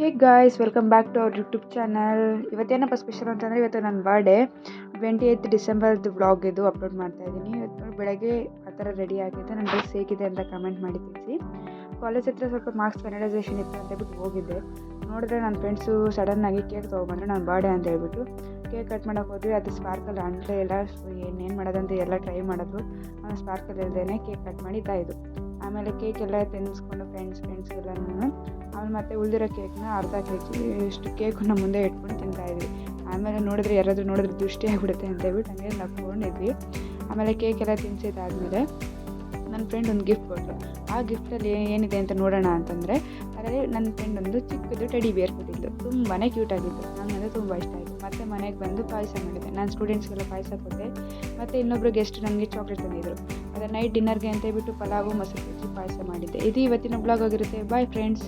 Hey guys welcome back to our YouTube channel. ಇವತ್ತೇನಪ್ಪ special ಅಂತಂದರೆ ಇವತ್ತು ನನ್ನ ಬರ್ಡೇ 28 ಡಿಸೆಂಬರ್ದು ವ್ಲಾಗ್ ಇದು ಅಪ್ಲೋಡ್ ಮಾಡ್ತಾ ಇದ್ದೀನಿ. ಇವತ್ತು ಬೆಳಗ್ಗೆ ಆ ಥರ ರೆಡಿ ಆಗಿದೆ. ನನ್ನ ಡ್ರೆಸ್ ಹೇಗಿದೆ ಅಂತ ಕಮೆಂಟ್ ಮಾಡಿ ತಿಳಿಸಿ. ಕಾಲೇಜ್ ಹತ್ರ ಸ್ವಲ್ಪ ಮಾರ್ಕ್ಸ್ ಫೈನಲೈಸೇಷನ್ ಇತ್ತು ಅಂತ ಹೇಳ್ಬಿಟ್ಟು ಹೋಗಿದ್ದೆ. ನೋಡಿದ್ರೆ ನನ್ನ ಫ್ರೆಂಡ್ಸು ಸಡನ್ನಾಗಿ ಕೇಕ್ ತೊಗೊಬಂದ್ರೆ ನನ್ನ ಬರ್ಡೇ ಅಂತ ಹೇಳ್ಬಿಟ್ಟು ಕೇಕ್ ಕಟ್ ಮಾಡೋಕೆ ಹೋದ್ವಿ. ಅದು ಸ್ಪಾರ್ಕಲ್ ಅಂಟಲೇ ಇಲ್ಲ. ಏನೇನು ಮಾಡೋದಂತ ಎಲ್ಲ ಟ್ರೈ ಮಾಡಿದ್ರು. ಸ್ಪಾರ್ಕಲ್ ಇಲ್ಲದೇ ಕೇಕ್ ಕಟ್ ಮಾಡಿದ್ದಾಯಿತು. ಆಮೇಲೆ ಕೇಕ್ ಎಲ್ಲ ತಿನ್ನಿಸ್ಕೊಂಡು ಫ್ರೆಂಡ್ಸ್ ಎಲ್ಲನೂ ಆಮೇಲೆ ಮತ್ತೆ ಉಳಿದಿರೋ ಕೇಕ್ನ ಅರ್ಧ ಕೆ ಜಿ ಇಷ್ಟು ಕೇಕನ್ನ ಮುಂದೆ ಇಟ್ಕೊಂಡು ತಿಂತಾಯಿದ್ವಿ. ಆಮೇಲೆ ನೋಡಿದ್ರೆ ಯಾರಾದರೂ ನೋಡಿದ್ರೆ ದೃಷ್ಟಿ ಆಗಿಬಿಡುತ್ತೆ ಅಂತ ಹೇಳ್ಬಿಟ್ಟು ಹಂಗೆ ನಕ್ಕೊಂಡಿದ್ವಿ. ಆಮೇಲೆ ಕೇಕ್ ಎಲ್ಲ ತಿನ್ಸಿದ್ದಾದಮೇಲೆ ನನ್ನ ಫ್ರೆಂಡ್ ಒಂದು ಗಿಫ್ಟ್ ಕೊಟ್ಟರು. ಆ ಗಿಫ್ಟಲ್ಲಿ ಏನಿದೆ ಅಂತ ನೋಡೋಣ ಅಂತಂದರೆ ಅದರಲ್ಲಿ ನನ್ನ ಫ್ರೆಂಡ್ ಒಂದು ಚಿಕ್ಕದು ಟೆಡಿ ಬಿಯರ್ ಕೊಟ್ಟಿದ್ದು. ತುಂಬಾ ಕ್ಯೂಟಾಗಿತ್ತು. ನನಗಂದರೆ ತುಂಬ ಇಷ್ಟ ಆಯಿತು. ಮತ್ತು ಮನೆಗೆ ಬಂದು ಪಾಯಸ ಮಾಡಿದೆ. ನಾನು ಸ್ಟೂಡೆಂಟ್ಸ್ಗೆಲ್ಲ ಪಾಯಸ ಕೊಟ್ಟೆ. ಮತ್ತು ಇನ್ನೊಬ್ಬರು ಗೆಸ್ಟ್ ನನಗೆ ಚಾಕ್ಲೇಟ್ ತಂದಿದ್ದರು. ಅದರ ನೈಟ್ ಡಿನ್ನರ್ಗೆ ಅಂತ ಹೇಳ್ಬಿಟ್ಟು ಪಲಾವು ಮೊಸರು ಬಜ್ಜಿ ಪಾಯಸ ಮಾಡಿದ್ದೆ. ಇದು ಇವತ್ತಿನ ಬ್ಲಾಗ್ ಆಗಿರುತ್ತೆ. Bye friends.